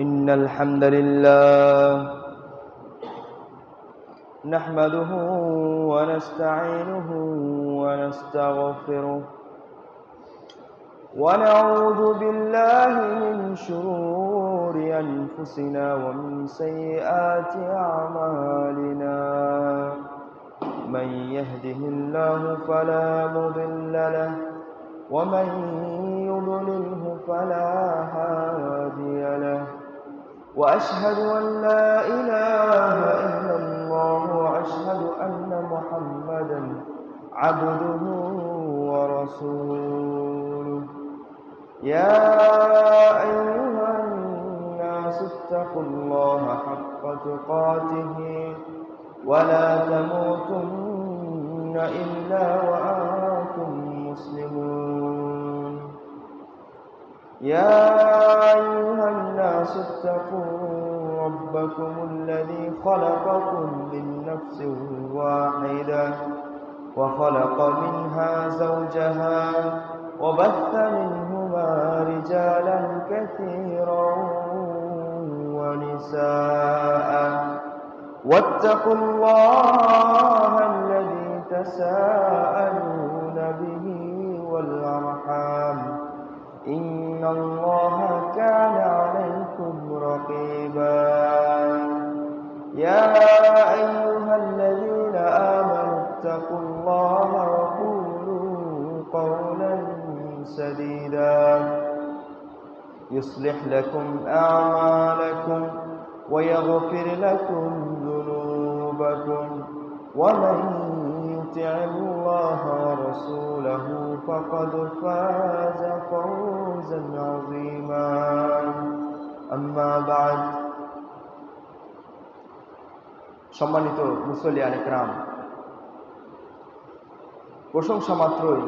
إن الحمد لله نحمده ونستعينه ونستغفره ونعوذ بالله من شرور أنفسنا ومن سيئات أعمالنا من يهده الله فلا مضل له ومن يضلله فلا هادي له وأشهد أن لا إله إلا الله وأشهد أن محمدا عبده ورسوله يا أيها الناس اتقوا الله حق تقاته ولا تموتن إلا وأنتم مسلمون يا أيها الناس اتقوا ربكم الذي خلقكم من نفس واحدة وخلق منها زوجها وبث منهما رجالا كثيرا ونساء واتقوا الله الذي تساءلون به والأرحام إن الله كان عليكم رقيبا يا أيها الذين آمنوا اتقوا الله وقولوا قولا سديدا يصلح لكم أعمالكم ويغفر لكم ذنوبكم ومن يطع الله ورسوله فقد فاز فوزا عظيما أما بعد সম্মানিত মুসল্লিয়ান ইকরাম, প্রশংসা মাত্রই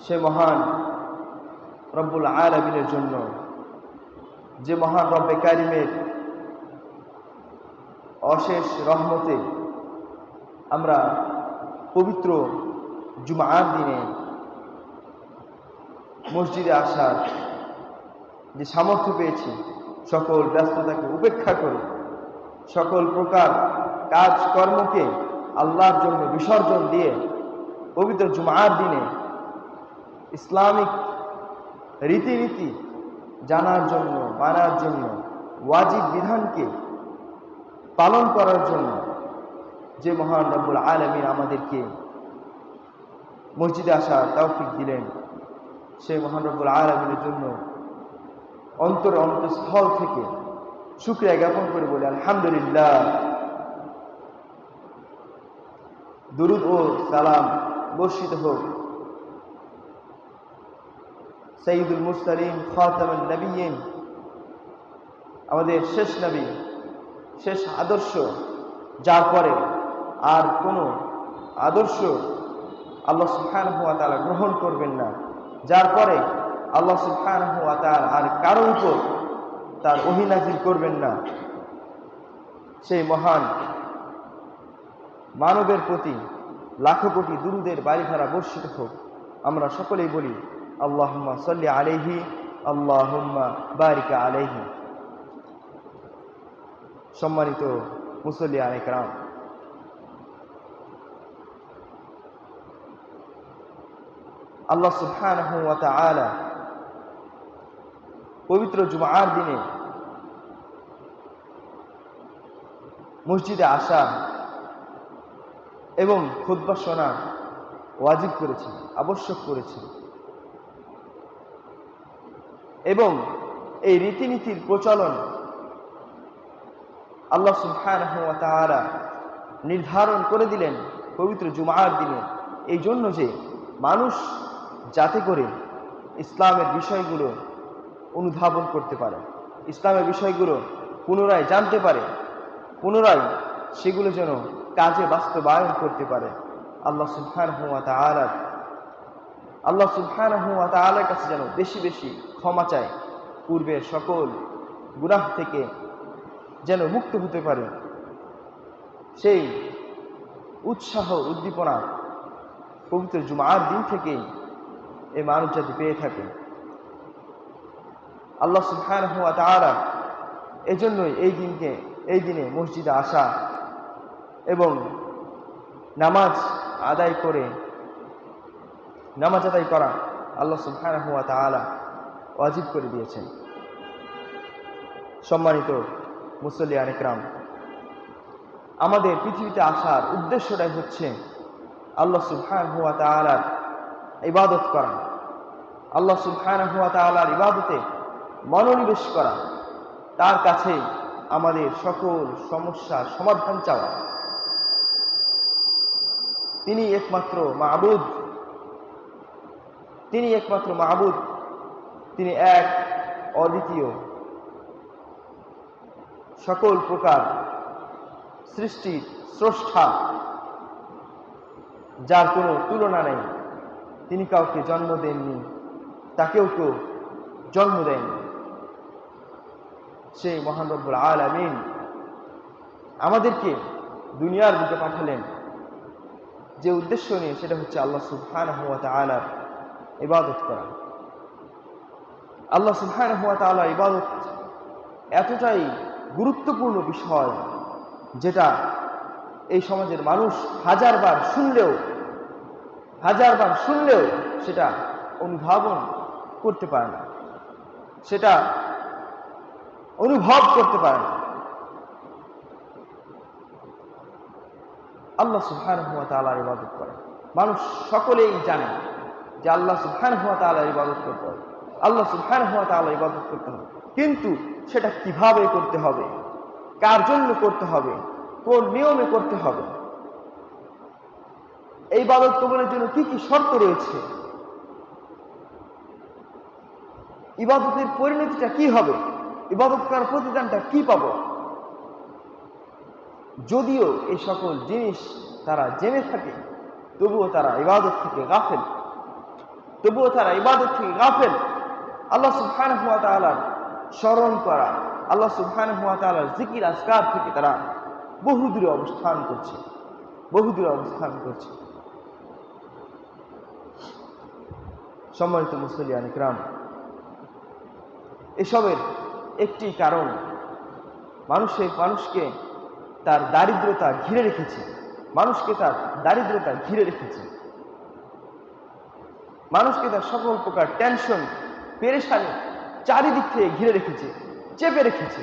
সে মহান রব্বুল আলামিনের জন্য, যে মহান রব্বে কারিমের অশেষ রহমতে আমরা পবিত্র জুমার দিনে মসজিদে আসার যে সামর্থ্য পেয়েছি, সকল ব্যস্ততাকে উপেক্ষা করে সকল প্রকার কাজকর্মকে আল্লাহর জন্য বিসর্জন দিয়ে পবিত্র জুমার দিনে ইসলামিক রীতিনীতি জানার জন্য, মানার জন্য, ওয়াজিব বিধানকে পালন করার জন্য যে মহান রব্বুল আলামিন আমাদেরকে মসজিদে আসার তৌফিক দিলেন, সেই মহান রব্বুল আলামিনের জন্য অন্তঃস্থল থেকে শুকরিয়া জ্ঞাপন করে বলি আলহামদুলিল্লাহ। দুরূদ ও সালাম বর্ষিত হোক সাইয়্যিদুল মুরসালিন খাতামুন নবিয়্যিন, আমাদের শেষ নবী, শেষ আদর্শ, যার পরে আর কোনো আদর্শ আল্লাহ সুবহানাহু ওয়া তাআলা গ্রহণ করবেন না, যার পরে আল্লাহ সুবহানাহু ওয়া তাআলা আর কারো উপর তার ওহী নাযিল করবেন না, সেই মহান মানবের প্রতি লাখো কোটি দুরূদের বাড়িধারা বর্ষিত হোক। আমরা সকলেই বলি আল্লাহুম্মা সাল্লি আলাইহি আল্লাহুম্মা বারিক আলাইহি। সম্মানিত মুসল্লিয়ান ইকরাম, আল্লাহ সুবহানাহু ওয়া তাআলা পবিত্র জুমার দিনে মসজিদে আসা এবং খুতবা শোনা ওয়াজিব করেছে, আবশ্যক করেছে, এবং এই রীতিনীতির প্রচলন আল্লাহ সুবহানাহু ওয়া তাআলা নির্ধারণ করে দিলেন পবিত্র জুমার দিনে, এই জন্য যে মানুষ যাতে করে ইসলামের বিষয়গুলো অনুধাবন করতে পারে, ইসলামের বিষয়গুলো পুনরায় জানতে পারে, পুনরায় সেগুলো যেন কাজে বাস্তবায়ন করতে পারে। আল্লাহ সুবহানাহু ওয়া তাআলার কাছে যেন বেশি বেশি ক্ষমা চায়, পূর্বের সকল গুনাহ থেকে যেন মুক্ত হতে পারে, সেই উৎসাহ উদ্দীপনা পবিত্র জুমার দিন থেকেই এই মানব জাতি পেয়ে থাকে। আল্লাহ সুবহানাহু ওয়া তাআলা এজন্যই এই দিনে মসজিদে আসা এবং নামাজ আদায় করা আল্লাহ সুবহানাহু ওয়া তাআলা ওয়াজিব করে দিয়েছেন। সম্মানিত মুসল্লিয়ান ইকরাম, আমাদের পৃথিবীতে আসার উদ্দেশ্যটাই হচ্ছে আল্লাহ সুবহানাহু ওয়া তাআলার ইবাদত করা, আল্লাহ সুবহানাহু ওয়া তাআলার ইবাদতে মনোনিবেশ করা, তার কাছে আমাদের সকল সমস্যার সমাধান চাওয়া। তিনি একমাত্র মাবুদ, তিনি এক অদ্বিতীয়, সকল প্রকার সৃষ্টির স্রষ্টা, যার কোনো তুলনা নেই। তিনি কাউকে জন্ম দেননি, তাকেও কেউ জন্ম দেয়নি। সেই মহান রব্বুল আলামিন আমাদেরকে দুনিয়ার বুকে পাঠালেন যে উদ্দেশ্য নিয়ে, সেটা হচ্ছে আল্লাহ সুবহানাহু ওয়া তাআলার ইবাদত করা। আল্লাহ সুবহানাহু ওয়া তাআলার ইবাদত এতটাই গুরুত্বপূর্ণ বিষয়, যেটা এই সমাজের মানুষ হাজারবার শুনলেও সেটা অনুধাবন করতে পারে না, সেটা অনুভব করতে পারে না। আল্লাহ সুবহানাহু ওয়া তাআলার ইবাদত করে মানুষ সকলেই জানে যে আল্লাহ সুবহানাহু ওয়া তাআলার ইবাদত করতে হবে, আল্লাহ সুবহানাহু ওয়া তাআলার ইবাদত করতে হবে, কিন্তু সেটা কিভাবে করতে হবে, কার জন্য করতে হবে, কোন নিয়মে করতে হবে, এই ইবাদত কবুলের জন্য কি কি শর্ত রয়েছে, ইবাদতের পরিণতিটা কি হবে, ইবাদত করার প্রতিদানটা কি পাবো, যদিও এই সকল জিনিস তারা জেনে থাকে, তবুও তারা ইবাদত থেকে গাফেল। আল্লাহ সুবহানাহু ওয়া তাআলার স্মরণ করা, আল্লাহ সুবহানাহু ওয়া তাআলার জিকির আজকার থেকে তারা বহুদূরে অবস্থান করছে। সম্মানিত মুসলিয়ান ইকরাম, এসবের একটি কারণ মানুষকে তার দারিদ্রতা ঘিরে রেখেছে, মানুষকে তার সকল প্রকার টেনশন, পেরেশানি চারিদিক থেকে ঘিরে রেখেছে, চেপে রেখেছে।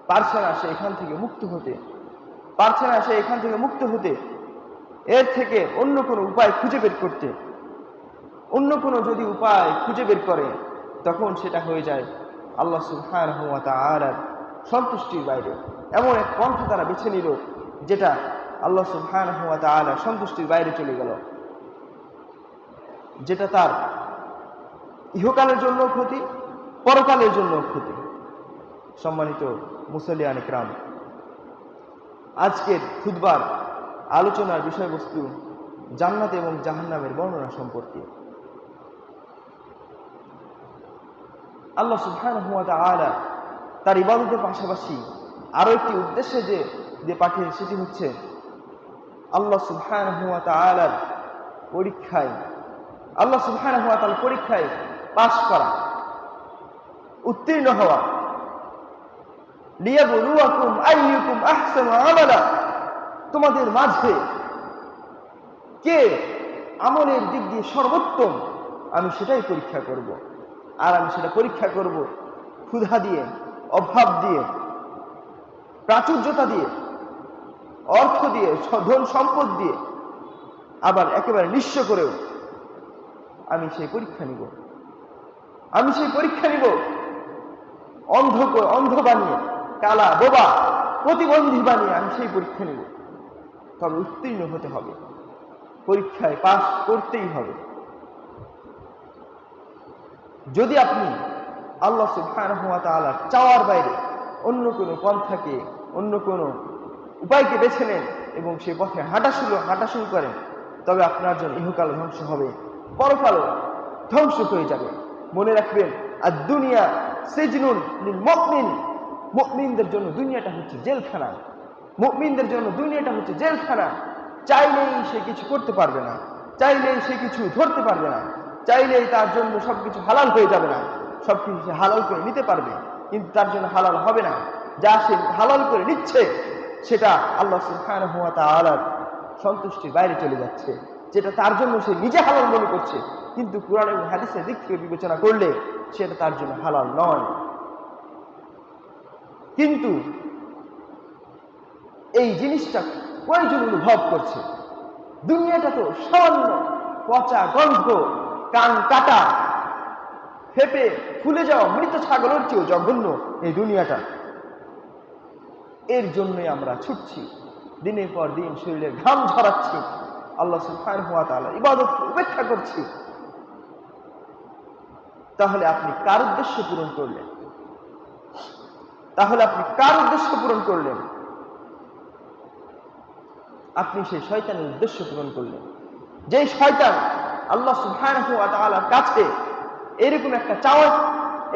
পারছে না সে এখান থেকে মুক্ত হতে, এর থেকে অন্য কোনো উপায় খুঁজে বের করতে। অন্য কোনো যদি উপায় খুঁজে বের করে, তখন সেটা হয়ে যায় আল্লাহ সুবহানাহু ওয়া তাআলার সন্তুষ্টির বাইরে। এমন এক পন্থা তারা বেছে নিল যেটা আল্লাহ সুবহানাহু ওয়া তাআলার সন্তুষ্টির বাইরে চলে গেল, যেটা তার ইহকালের জন্য ক্ষতি, পরকালের জন্য ক্ষতি। সম্মানিত মুসল্লিয়ান ইকরাম, আজকের খুতবার আলোচনার বিষয়বস্তু জান্নাত এবং জাহান্নামের বর্ণনা সম্পর্কে। আল্লাহ সুবহানাহু ওয়া তাআলা তার ইবাদতের পাশাপাশি আরো একটি উদ্দেশ্যে যে পাঠিয়ে, সেটি হচ্ছে আল্লাহ সুবহানাহু ওয়া তাআলার পরীক্ষায় পাস করা, উত্তীর্ণ হওয়া। লিয়াবলুয়াকুম আইয়ুকুম আহসানু আমালা, তোমাদের মাঝে কে আমলের দিক দিয়ে সর্বোত্তম, আমি সেটাই পরীক্ষা করব। আর আমি সেটা পরীক্ষা করব ক্ষুধা দিয়ে, অভাব দিয়ে, প্রাচুর্যতা দিয়ে, অর্থ দিয়ে, ধন সম্পদ দিয়ে, আবার একেবারে নিঃস্ব করেও আমি সেই পরীক্ষা নিব। অন্ধ বানিয়ে, কালা বোবা প্রতিবন্ধী বানিয়ে আমি সেই পরীক্ষা নিব। তবে উত্তীর্ণ হতে হবে, পরীক্ষায় পাস করতেই হবে। যদি আপনি আল্লাহ সুবহানাহু ওয়া তাআলার চাওয়ার বাইরে অন্য কোনো পন্থাকে, অন্য কোনো উপায়কে বেছে নেন এবং সেই পথে হাঁটা শুরু করেন, তবে আপনার জন্য ইহকাল ধ্বংস হবে, পরকালও ধ্বংস হয়ে যাবে। মনে রাখবেন, আর দুনিয়া সিজনুন লিল মুমিন, মুমিনদের জন্য দুনিয়াটা হচ্ছে জেলখানা। চাইলেই সে কিছু করতে পারবে না, চাইলেই সে কিছু ধরতে পারবে না, চাইলেই তার জন্য সবকিছু হালাল হয়ে যাবে না। সবকিছু সে হালাল করে নিতে পারবে, কিন্তু তার জন্য হালাল হবে না। যা সে হালাল করে নিচ্ছে সেটা আল্লাহ সুবহানাহু ওয়া তাআলার সন্তুষ্টির বাইরে চলে যাচ্ছে, যেটা তার জন্য সে নিজে হালাল মনে করছে, কিন্তু কুরআন এবং হাদিসের দিক থেকে বিবেচনা করলে সেটা তার জন্য হালাল নয়। কিন্তু এই জিনিসটা কয়জন অনুভব করছে? দুনিয়াটা তো সামান্য পচা গন্ধ, কান কাটা, ফেপে ফুলে যাওয়া মৃত ছাগলের চেয়েও জঘন্য এই দুনিয়াটা। এর জন্যই আমরা ছুটছি, দিনের পর দিন শরীরে ঘাম ঝরাচ্ছি, আল্লাহ সুবহানাহু ওয়া তাআলা ইবাদত উপেক্ষা করছি। তাহলে আপনি কার উদ্দেশ্য পূরণ করলেন? তাহলে আপনি কার উদ্দেশ্য পূরণ করলেন? আপনি সেই শয়তানের উদ্দেশ্য পূরণ করলেন। যেই শয়তান আল্লাহ সুবহানাহু ওয়া তাআলার কাছে এরকম একটা চাওয়া,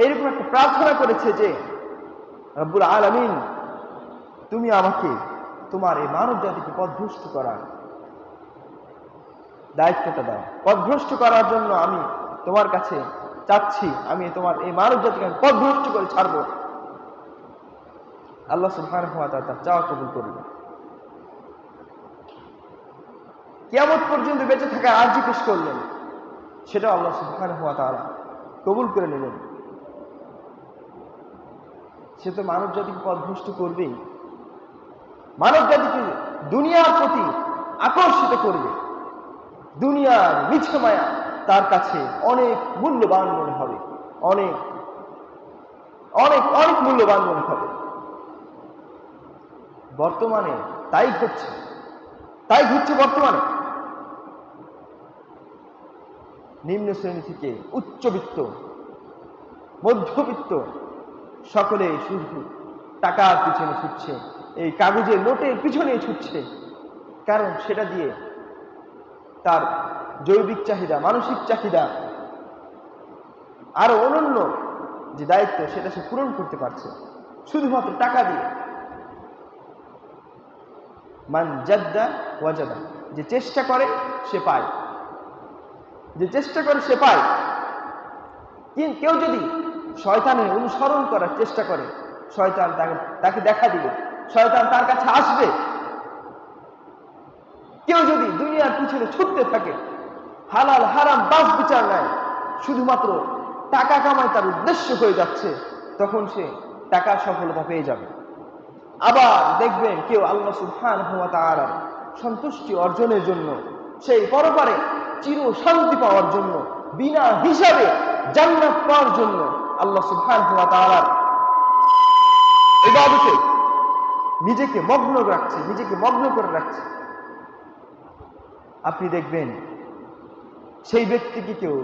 এরকম একটা প্রার্থনা করেছে যে, রব্বুল আলামিন, তুমি আমাকে তোমার এই মানব জাতিকে পথভ্রষ্ট করার দায়িত্বটা দাও। পথভ্রষ্ট করার জন্য আমি তোমার কাছে চাচ্ছি, আমি তোমার এই মানব জাতিকে আমি পথভ্রষ্ট করে ছাড়বো। আল্লাহ সুবহানাহু ওয়া তাআলা তার চাওয়া কবুল করলেন। কিয়ামত পর্যন্ত বেঁচে থাকা আরজি পেশ করলেন, সেটাও আল্লাহ সুবহানাহু ওয়া তাআলা কবুল করে নিলেন। সে তো মানব জাতিকে পথভ্রষ্ট করবেই, মানব জাতিকে দুনিয়ার প্রতি আকর্ষিত করবে। দুনিয়ার মিছে মায়া তার কাছে অনেক মূল্যবান মনে হবে, অনেক অনেক অনেক মূল্যবান মনে হবে। বর্তমানে তাই ঘটছে, তাই ঘটছে বর্তমানে। নিম্ন শ্রেণী থেকে উচ্চবিত্ত, মধ্যবিত্ত সকলে শুধু টাকার পিছনে ছুটছে, এই কাগজের নোটের পিছনে ছুটছে, কারণ সেটা দিয়ে তার জৈবিক চাহিদা, মানসিক চাহিদা, আরো অনন্য যে দায়িত্ব সেটা সে পূরণ করতে পারছে শুধুমাত্র টাকা দিয়ে। মান জাদ্দা ওয়াজাদা, যে চেষ্টা করে সে পায়, যে চেষ্টা করে সে পায়। কিন্তু কেউ যদি শয়তানের অনুসরণ করার চেষ্টা করে, শয়তান তাকে দেখা দিবে, শয়তান তার কাছে আসবে। কেউ যদি দুনিয়ার পিছনে ছুটতে থাকে, হালাল হারাম বাস বিচার নাই, শুধুমাত্র টাকা কামাই তার উদ্দেশ্য হয়ে যাচ্ছে, তখন সে টাকার সফলতা পেয়ে যাবে। আবার দেখবেন কেউ আল্লাহ সুবহানাহু ওয়া তাআলার সন্তুষ্টি অর্জনের জন্য, সেই পরপারে চির শান্তি পাওয়ার জন্য, বিনা হিসাবে জান্নাত পাওয়ার জন্য আল্লাহ সুবহানাহু ওয়া তাআলার ইবাদতে নিজেকে মগ্ন রাখছে, নিজেকে মগ্ন করে রাখছে। আপনি দেখবেন সেই ব্যক্তিকে কেউ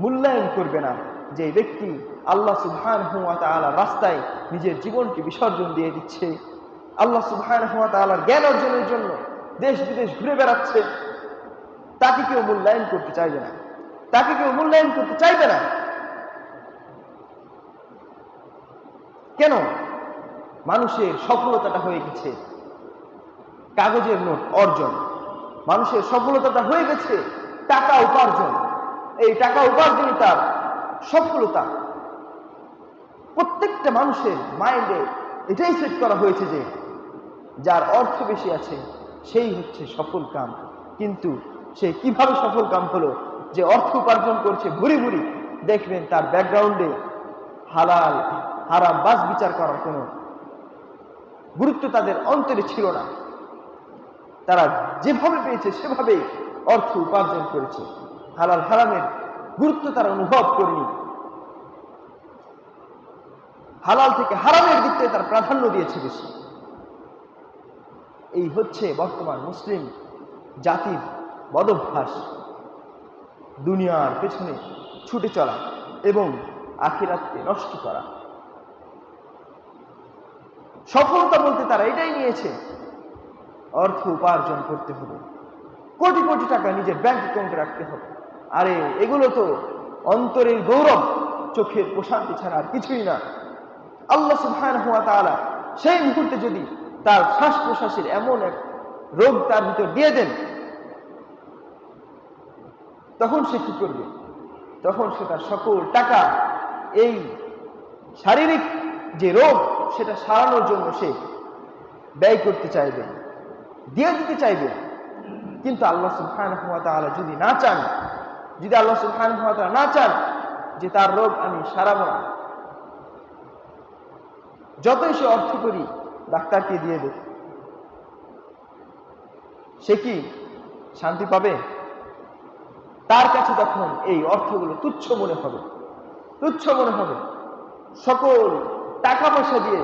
মূল্যায়ন করবে না, যে ব্যক্তি আল্লাহ সুবহানাহু ওয়া তাআলার রাস্তায় নিজের জীবনকে বিসর্জন দিয়ে দিচ্ছে, আল্লাহ সুবহানাহু ওয়া তাআলার জ্ঞান অর্জনের জন্য দেশ বিদেশ ঘুরে বেড়াচ্ছে। তাকে কেউ মূল্যায়ন করতে চাইবে না, তাকে কেউ মূল্যায়ন করতে চাইবে না। কেন? মানুষের সফলতাটা হয়ে গেছে কাগজের নোট অর্জন, মানুষের সফলতাটা হয়ে গেছে টাকা উপার্জন। এই টাকা উপার্জনই তার সফলতা। প্রত্যেকটা মানুষের মাইন্ডে এটাই সেট করা হয়েছে যে যার অর্থ বেশি আছে সেই হচ্ছে সফল কাম। কিন্তু সে কিভাবে সফল কাম হলো? যে অর্থ উপার্জন করছে ভুরি ভুরি, দেখবেন তার ব্যাকগ্রাউন্ডে হালাল হারাম বাস বিচার করার কোনো গুরুত্ব তাদের অন্তরে ছিল না। তারা যেভাবে পেয়েছে সেভাবেই অর্থ উপার্জন করেছে, হালাল হারামের গুরুত্ব তারা অনুভব করেনি। হালাল থেকে হারামের দিকটাই তার প্রাধান্য দিয়েছে বেশি। এই হচ্ছে বর্তমান মুসলিম জাতির বদভ্যাস, দুনিয়ার পেছনে ছুটে চলা এবং আখিরাতকে নষ্ট করা। সফলতা বলতে তারা এটাই নিয়েছে, অর্থ উপার্জন করতে হবে, কোটি কোটি টাকা নিজের ব্যাংক অ্যাকাউন্টে রাখতে হবে। আরে এগুলো তো অন্তরের গৌরব, চোখের প্রশান্তি ছাড়া আর কিছুই না। আল্লাহ সুবহানাহু ওয়া তাআলা সেই মুহূর্তে যদি তার শ্বাস প্রশ্বাসের এমন এক রোগ তার ভিতর দিয়ে দেন, তখন সে কি করবে? তখন সে তার সকল টাকা এই শারীরিক যে রোগ সেটা সারানোর জন্য সে ব্যয় করতে চাইবে, দিয়ে দিতে চাইবে। কিন্তু আল্লাহ সুবহানাহু ওয়া তাআলা যদি না চান, যদি আল্লাহ সুবহানাহু ওয়া তাআলা না চান যে তার রোগ আমি সারাবো না, যতই সে অর্থ করি ডাক্তারকে দিয়ে দেব, সে কি শান্তি পাবে? তার কাছে তখন এই অর্থগুলো তুচ্ছ মনে হবে, তুচ্ছ মনে হবে। সকল টাকা পয়সা দিয়ে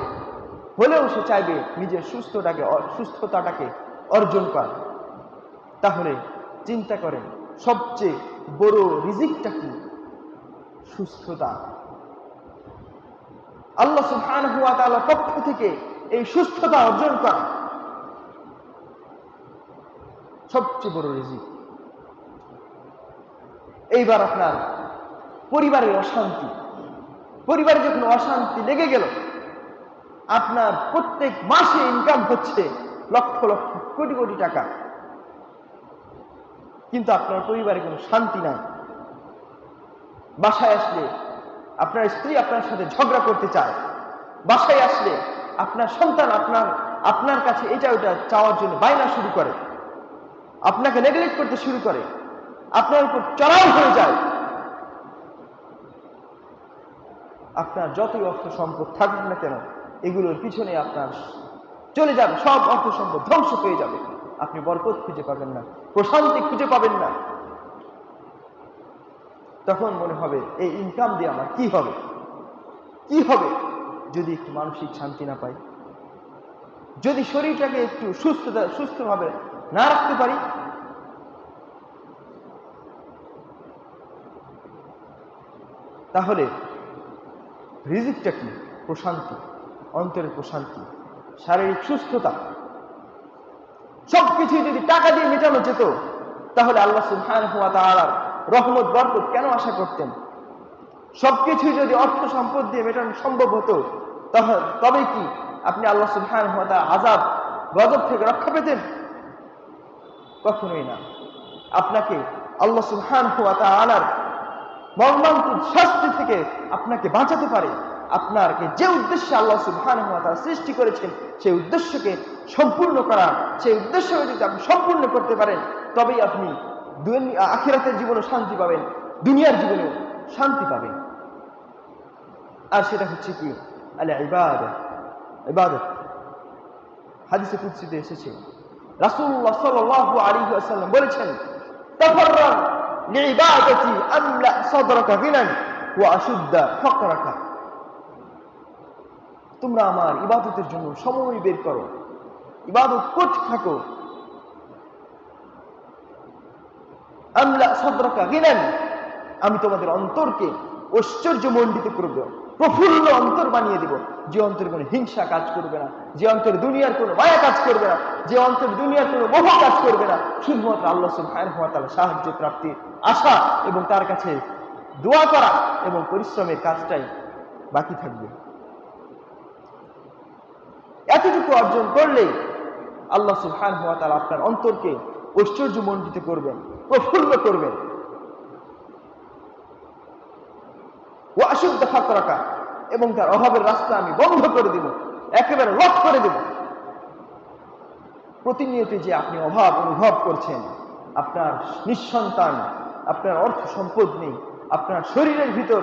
হলেও সে চাইবে নিজের সুস্থতাটাকে অর্জন করা। তাহলে চিন্তা করেন, সবচেয়ে বড় রিজিকটা কি? সুস্থতা। আল্লাহ সুবহানাহু ওয়া তাআলার পক্ষ থেকে এই সুস্থতা অর্জন করা সবচেয়ে বড় রিজিক। এইবার আপনার পরিবারের অশান্তি, পরিবারে যখন অশান্তি লেগে গেল, আপনার প্রত্যেক মাসে ইনকাম হচ্ছে লক্ষ লক্ষ কোটি কোটি টাকা, কিন্তু আপনার পরিবারে কোনো শান্তি নাই। বাসায় আসলে আপনার স্ত্রী আপনার সাথে ঝগড়া করতে চায়, বাসায় আসলে আপনার সন্তান আপনার কাছে এটা ওটা চাওয়ার জন্য বায়না শুরু করে, আপনাকে নেগলেক্ট করতে শুরু করে, আপনার উপর চড়াও হয়ে যায়। আপনার যতই অর্থ সম্পদ থাকুক না কেন, এগুলোর পিছনে আপনার চলে যাবে, সব অর্থ সম্পদ ধ্বংস হয়ে যাবে। আপনি বরকত খুঁজে পাবেন না, প্রশান্তি খুঁজে পাবেন না। তখন মনে হবে এই ইনকাম দিয়ে আমার কি হবে? কি হবে যদি একটু মানসিক শান্তি না পাই, যদি শরীরটাকে একটু সুস্থভাবে না রাখতে পারি? তাহলে রিজিকটা কি? প্রশান্তি, অন্তরের প্রশান্তি, শারীরিক সুস্থতা। সবকিছু যদি টাকা দিয়ে মেটানো যেত, তাহলে আল্লাহ সুবহানাহু ওয়া তাআলার রহমত বরকত কেন আশা করতেন? সবকিছু যদি অর্থ সম্পদ দিয়ে মেটানো সম্ভব হতো, তবে কি আপনি আল্লাহ সুবহানাহু ওয়া তাআলার আযাব গজব থেকে রক্ষা পেতেন? কখনোই না। আপনাকে আল্লাহ সুবহানাহু ওয়া তাআলার মর্মান্তিক শাস্তি থেকে আপনাকে বাঁচাতে পারে। আপনাকে যে উদ্দেশ্যে আল্লাহ সুবহানাহু ওয়া তাআলা সৃষ্টি করেছেন, সেই উদ্দেশ্যকে সম্পূর্ণ করা, সেই উদ্দেশ্যকে যদি আপনি সম্পূর্ণ করতে পারেন, তবেই আপনি আখিরাতের জীবনে শান্তি পাবেন, দুনিয়ার জীবনেও শান্তি পাবেন। আর সেটা হচ্ছে কি? আল ইবাদত। হাদিসে কুদসিতে এসেছে, রাসূলুল্লাহ সাল্লাল্লাহু আলাইহি ওয়াসাল্লাম বলেছেন, তাফাররাগ লিইবাদাতি আমলা সাদরাকা গিনান ওয়া আশুদ্দা ফাকরাকা। তোমরা আমার ইবাদতের জন্য সময় বের করো, ইবাদত করতে থাকো। আমলা সাদরাকা গিনান, আমি তোমাদের অন্তরকে ঐশ্বর্যমণ্ডিত করব, প্রফুল্ল অন্তর বানিয়ে দিব। যে অন্তরে কোনো হিংসা কাজ করবে না, যে অন্তরে দুনিয়ার কোনো মায়া কাজ করবে না, যে অন্তরে দুনিয়ার কোনো মোহ কাজ করবে না, শুধুমাত্র আল্লাহ সুবহানাহু ওয়া তাআলা সাহায্য প্রাপ্তির আশা এবং তার কাছে দোয়া করা এবং পরিশ্রমের কাজটাই বাকি থাকবে। এতটুকু অর্জন করলেই আল্লাহ সুবহানাহু ওয়া তাআলা আপনার অন্তরকে ঐশ্বর্যমণ্ডিত করবেন, প্রফুল্ল করবেন। ওয়া আশুদ্দা ফাকরাকা, এবং তার অভাবের রাস্তা আমি বন্ধ করে দিব, একেবারে লক করে দেব। প্রতিনিয়ত যে আপনি অভাব অনুভব করছেন, আপনার নিঃসন্তান, আপনার অর্থ সম্পদ নেই, আপনার শরীরের ভিতর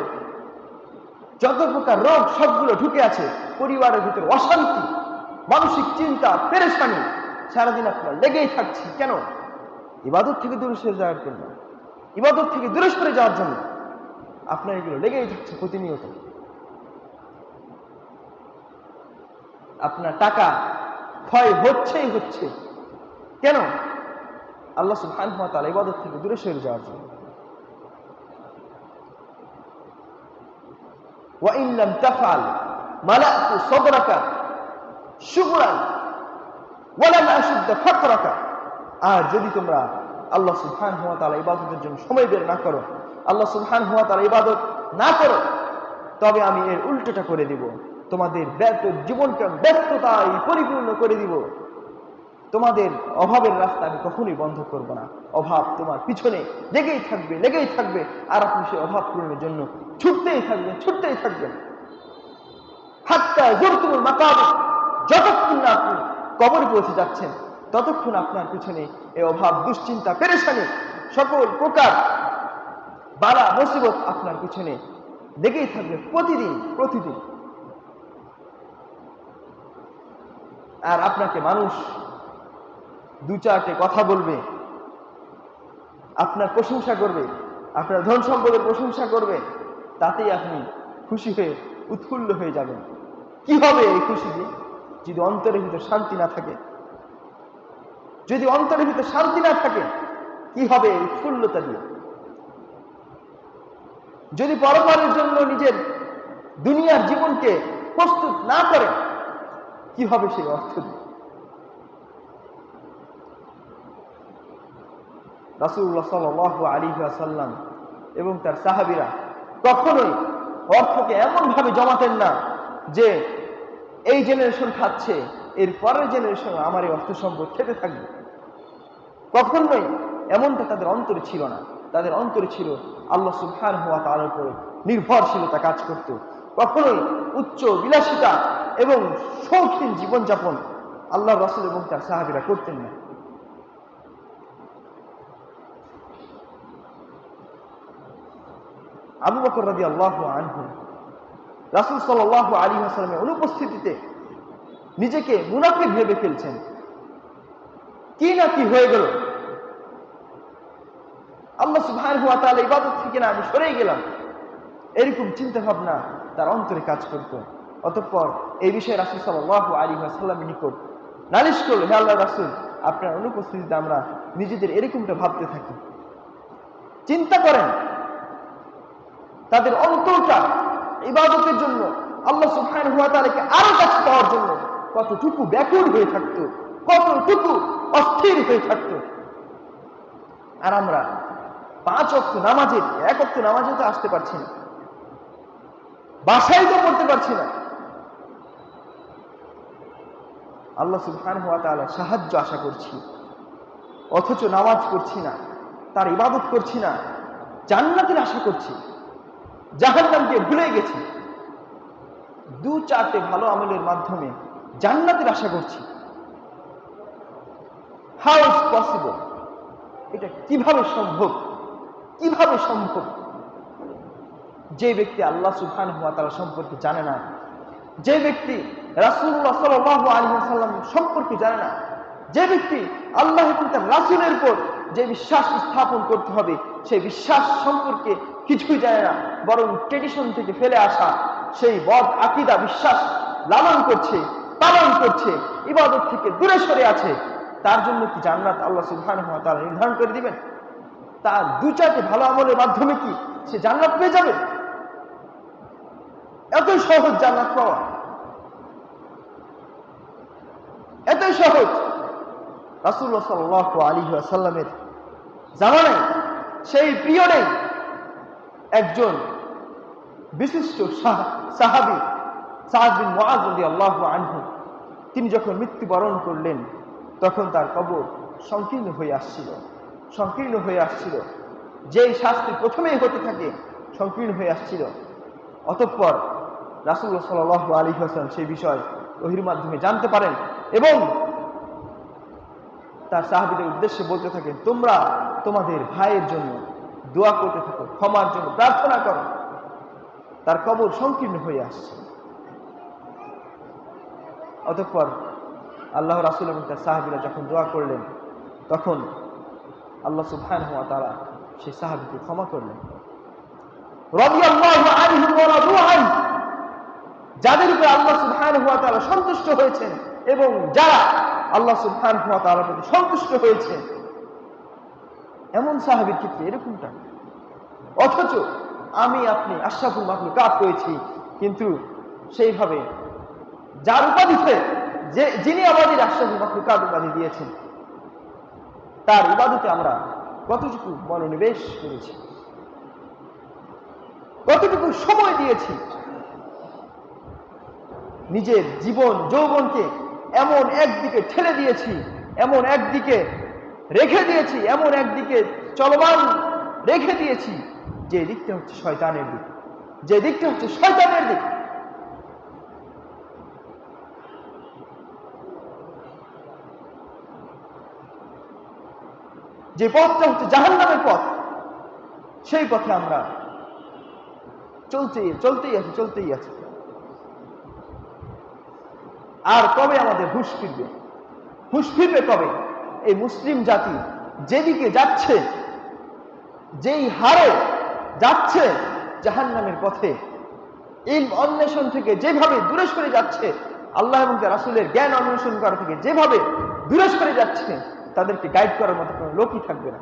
যত প্রকার রোগ সবগুলো ঢুকে আছে, পরিবারের ভিতর অশান্তি, মানসিক চিন্তা, পেরেশানি সারাদিন আপনার লেগেই থাকছে। কেন? ইবাদত থেকে দূরে সরে যাওয়ার জন্য, ইবাদত থেকে দূরে সরে যাওয়ার জন্য আপনার এগুলো লেগেই থাকছে প্রতিনিয়ত। আপনার টাকা ক্ষয় হচ্ছেই হচ্ছে। কেন? আল্লাহ সুবহানাহু ওয়া তাআলা ইবাদত থেকে দূরে সরে যাওয়ার জন্য। ওয়া ইন লাম তাফআল মালা'তু সাদরাকা শুকরান ওয়া লাম আশুদ্দা ফাকরাকা। আর যদি তোমরা আল্লাহ সুবহানাহু ওয়া তাআলা ইবাদতের জন্য সময় বের না করো, আল্লাহ সুবহানাহু ওয়া তাআলা ইবাদত না করো, তবে আমি এর উল্টোটা করে দিব, তোমাদের জীবনকে ব্যস্ততায় পরিপূর্ণ করে দিব। তোমাদের অভাবের রাস্তা আমি কখনোই বন্ধ করব না। অভাব তোমার পিছনে লেগেই থাকবে, লেগেই থাকবে, আর আপনি সেই অভাব পূরণের জন্য ছুটতেই থাকবেন, ছুটতেই থাকবেন। হাত্তা যুরতুমুল মাকাবির, যতক্ষণ না আপনি কবরে পৌঁছে যাচ্ছেন ততক্ষণ আপনার পিছনে এই অভাব, দুশ্চিন্তা, পেরেশানি, সকল প্রকার বালা মুসিবত আপনার পিছনে লেগেই থাকবে প্রতিদিন প্রতিদিন। আর আপনাকে মানুষ দু চারটে কথা বলবে, আপনার প্রশংসা করবে, আপনার ধন সম্পদের প্রশংসা করবে, তাতেই আপনি খুশি হয়ে উৎফুল্ল হয়ে যাবেন। কি হবে এই খুশি দিয়ে? যদি অন্তরের ভিতর শান্তি না থাকে, যদি অন্তরের ভিতর শান্তি না থাকে, কি হবে এই উৎফুল্লতা দিয়ে? যদি পরকালের জন্য নিজের দুনিয়ার জীবনকে প্রস্তুত না করেন, কি হবে সেই অর্থ দিয়ে? রাসূলুল্লাহ সাল্লাল্লাহু আলাইহি ওয়াসাল্লাম এবং তার সাহাবীরা কখনোই অর্থকে এমন ভাবে জমাতেন না যে এই জেনারেশন খাচ্ছে, এর পরের জেনারেশন আমার এই অর্থ সম্পদ খেতে থাকবে। কখনোই এমনটা তাদের অন্তরে ছিল না। তাদের অন্তরে ছিল আল্লাহ সুবহানাহু ওয়া তাআলার উপরে নির্ভরশীলতা কাজ করত। কখনোই উচ্চ বিলাসিতা এবং শৌখিন জীবনযাপন আল্লাহ রাসূল এবং তার সাহাবীরা করতেন না। আবু বকর রাদিয়াল্লাহু আনহু রাসূল সাল্লাল্লাহু আলাইহি ওয়াসাল্লামের অনুপস্থিতিতে নিজেকে মুনাফিক ভেবে ফেলছেন। কি না কি হয়ে গেল, আল্লাহ সুবহানাহু ওয়া তাআলা ইবাদত থেকে না আমি সরে গেলাম, এরকম চিন্তা ভাবনা তার অন্তরে কাজ করত। অতঃপর এই বিষয়ে রাসূল সাল্লাল্লাহু আলাইহি ওয়াসাল্লামের নিকট নালিশ করল, হে আল্লাহর রাসূল, আপনার অনুপস্থিতিতে আমরা নিজেদের এরকমটা ভাবতে থাকি। চিন্তা করেন তাদের অন্তরটা ইবাদতের জন্য, আল্লাহ সুবহানাহু ওয়া তাআলাকে আরো কাছে পাওয়ার জন্য কতটুকু ব্যাকুল হয়ে থাকতো, কতটুকু অস্থির হয়ে থাকতো। আর আমরা 5 ওয়াক্ত নামাজের, 1 ওয়াক্ত নামাজে তো আসতে পারছি না, বাসায় তো পড়তে পারছি না। আল্লাহ সুবহানাহু ওয়া তাআলার সাহায্য আশা করছি, অথচ নামাজ পড়ছি না, তার ইবাদত করছি না। জান্নাতের আশা করছি, জাহান্নামকে ভুলে গেছি। 2-4টে ভালো আমলের মাধ্যমে জান্নাতের আশা করছি। How is possible? এটা কিভাবে সম্ভব? কিভাবে সম্ভব? যে ব্যক্তি আল্লাহ সুবহানাহু ওয়া তাআলা সম্পর্কে জানে না, যে ব্যক্তি রাসূলুল্লাহ সাল্লাল্লাহু আলাইহি ওয়াসাল্লাম সম্পর্কে জানে না, যে ব্যক্তি আল্লাহ এবং তার রাসূলের উপর যে বিশ্বাস স্থাপন করতে হবে সেই বিশ্বাস সম্পর্কে কিছুই জানে না, বরং ট্রেডিশন থেকে ফেলে আসা সেই বদ আকীদা বিশ্বাস লালন করছে, পালন করছে, ইবাদত থেকে দূরে সরে আছে, তার জন্য কি জান্নাত আল্লাহ সুবহানাহু ওয়া তাআলা নির্ধারণ করে দিবেন? তার 2-4টে ভালো আমলের মাধ্যমে কি সে জান্নাত পেয়ে যাবে? এতই সহজ জান্নাত পাওয়া, এতই সহজ। রাসূলুল্লাহ সাল্লাল্লাহু আলাইহি ওয়াসাল্লামের জামানায়, সেই পিরিয়ডে একজন বিশিষ্ট সাহাবী সাদ বিন মুআয রাদিয়াল্লাহু আনহু, তিনি যখন মৃত্যুবরণ করলেন তখন তার কবর সংকীর্ণ হয়ে আসছিল, সংকীর্ণ হয়ে আসছিল। যেই শাস্তি প্রথমেই হতে থাকে সংকীর্ণ হয়ে আসছিল। অতঃপর রাসূলুল্লাহ সাল্লাল্লাহু আলাইহি ওয়াসাল্লাম সেই বিষয় ওহীর মাধ্যমে জানতে পারেন এবং তার সাহাবীদের উদ্দেশ্যে বলতে থাকেন, তোমরা তোমাদের ভাইয়ের জন্য দোয়া করতে থাকো, ক্ষমার জন্য প্রার্থনা করো, তার কবর সংকীর্ণ হয়ে আসছে। অতঃপর আল্লাহ রাসূল এবং তার সাহাবীরা যখন দোয়া করলেন তখন আল্লাহ সুবহানাহু ওয়া তাআলা সেই সাহাবীকে ক্ষমা করলেন। রাদিয়াল্লাহু আনহু ওয়া রাদু আনহু, যাদের উপর আল্লাহ সুবহানাহু ওয়া তাআলা সন্তুষ্ট হয়েছেন এবং যারা আল্লাহ সুবহানাহু ওয়া তাআলার প্রতি সন্তুষ্ট হয়েছে, এমন সাহাবীর ক্ষেত্রে এরকমটা। অথচ আমি আপনি আশরাফুল মাখলুকাত হয়েছি, কিন্তু সেইভাবে যার উপাধিতে যিনি আমাদের আশরাফুল মাখলুকাত উপাধি দিয়েছেন তার ইবাদতে আমরা কতটুকু মনোনিবেশ করেছি, কতটুকু সময় দিয়েছি, নিজের জীবন যৌবনকে এমন একদিকে ঠেলে দিয়েছি এমন একদিকে রেখে দিয়েছি, এমন একদিকে চলমান রেখে দিয়েছি যে দিকটা হচ্ছে শয়তানের দিক, যে দিকটা হচ্ছে শয়তানের দিক। যে পথটা হচ্ছে জাহান্নামের পথ, সেই পথে আমরা চলতেই আছি। আর কবে আমাদের হুঁশ ফিরবে? হুঁশ ফিরবে কবে? এই মুসলিম জাতি যেদিকে যাচ্ছে, যেই হারে যাচ্ছে জাহান্নামের পথে, ইলম অন্বেষণ থেকে যেভাবে দূরে সরে যাচ্ছে, আল্লাহ এবং তার রাসূলের জ্ঞান অন্বেষণ করা থেকে যেভাবে দূরে সরে যাচ্ছে, তাদেরকে গাইড করার মতো কোনো লোকই থাকবে না।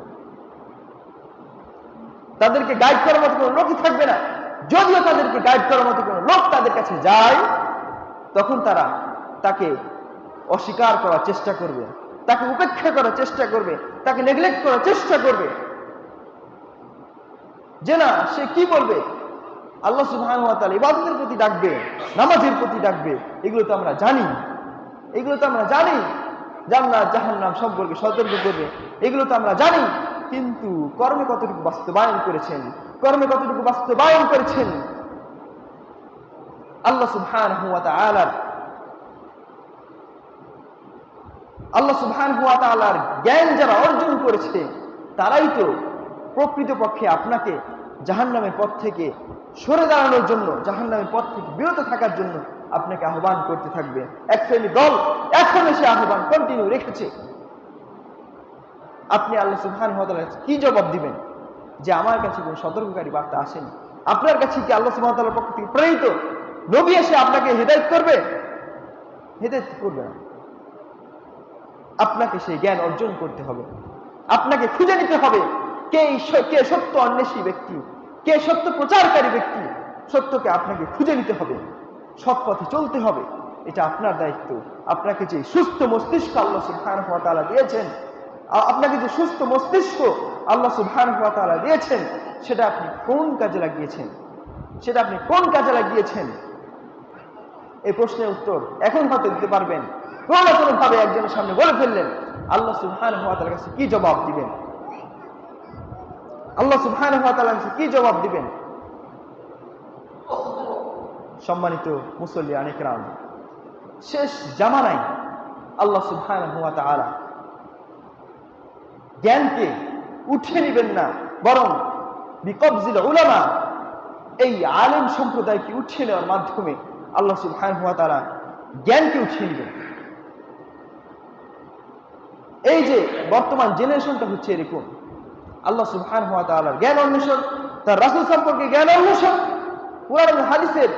তাদেরকে গাইড করার মতো কোনো লোকই থাকবে না। যদিও তাদেরকে গাইড করার মতো কোনো লোক তাদের কাছে যায়, তখন তারা তাকে অস্বীকার করার চেষ্টা করবে, তাকে উপেক্ষা করার চেষ্টা করবে, তাকে নেগলেক্ট করার চেষ্টা করবে। যে না, সে কি বলবে? আল্লাহ সুবহানাহু ওয়া তাআলা ইবাদতের প্রতি ডাকবে, নামাজের প্রতি ডাকবে। এগুলো তো আমরা জানি, জান্নাত জাহান্নাম সম্পর্কে সতর্ক করবে, এগুলো তো আমরা জানি। কিন্তু কর্মে কতটুকু বাস্তবায়ন করেছেন আল্লাহ সুবহানাহু ওয়া তাআলার জ্ঞান যারা অর্জন করেছে, তারাই তো প্রকৃতপক্ষে আপনাকে জাহান্নামের পথ থেকে সরে দাঁড়ানোর জন্য, জাহান্নামের পথ থেকে বিরত থাকার জন্য আপনাকে আহ্বান করতে থাকবে। এক শ্রেণী দল এখন এসে আহ্বান কন্টিনিউ রেখেছে। আপনি আল্লাহ সুবহানাহু ওয়া তাআলার কি জবাব দিবেন যে আমার কাছে কোনো সতর্ককারী বার্তা আসেনি? আপনার কাছে কি আল্লাহ সুবহানাহু ওয়া তাআলার পক্ষ থেকে প্রেরিত নবী এসে আপনাকে হেদায়েত করবে? হেদায়েত করবে না। আপনাকে সেই জ্ঞান অর্জন করতে হবে, আপনাকে খুঁজে নিতে হবে কে সত্য অন্বেষী ব্যক্তি, কে সত্য প্রচারকারী ব্যক্তি। সত্যকে আপনাকে খুঁজে নিতে হবে, সৎ পথে চলতে হবে। এটা আপনার দায়িত্ব। আপনাকে যে সুস্থ মস্তিষ্ক আল্লাহ সুবহানাহু ওয়া তাআলা দিয়েছেন, সেটা আপনি কোন কাজে লাগিয়েছেন? এই প্রশ্নের উত্তর এখন হয়তো দিতে পারবেন, কোনো না কোনো ভাবে একজনের সামনে বলে ফেললেন। আল্লাহ সুবহানাহু ওয়া তাআলার কাছে কি জবাব দিবেন? সম্মানিত মুসল্লিয়ান ইকরাম, শেষ জামানায় আল্লাহ সুবহানাহু ওয়া তাআলা জ্ঞানকে উঠিয়ে নেবেন না, বরং বিকবজিল উলামা, এই আলেম সম্প্রদায়কে উঠিয়ে নেওয়ার মাধ্যমে আল্লাহ সুবহানাহু ওয়া তাআলা জ্ঞানকে উঠিয়ে নেবেন। এই যে বর্তমান জেনারেশনটা হচ্ছে এরকম, আল্লাহ সুবহানাহু ওয়া তাআলার জ্ঞান অন্বেষণ, তার রাসূল সম্পর্কে জ্ঞান অন্বেষণ, কুরআন এবং হাদিসের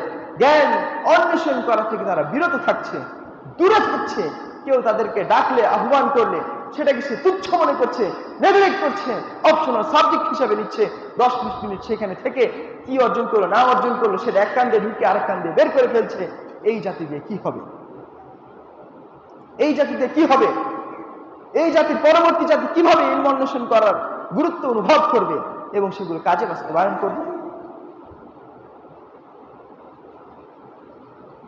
জ্ঞান অন্বেষণ করা থেকে তারা বিরত থাকছে, দূরে থাকছে। কেউ তাদেরকে ডাকলে, আহ্বান করলে সেটাকে সে তুচ্ছ মনে করছে, নেগলেক্ট করছে, অপশনাল সাবজেক্ট হিসাবে নিচ্ছে। 10-20 মিনিট সেখানে থেকে কি অর্জন করলো না অর্জন করলো সেটা এক কান দিয়ে ঢুকে আরেক কান দিয়ে বের করে ফেলছে। এই জাতি দিয়ে কি হবে? এই জাতির পরবর্তী জাতি কিভাবে ইলম অন্বেষণ করার গুরুত্ব অনুভব করবে এবং সেগুলো কাজে বাস্তবায়ন করবে?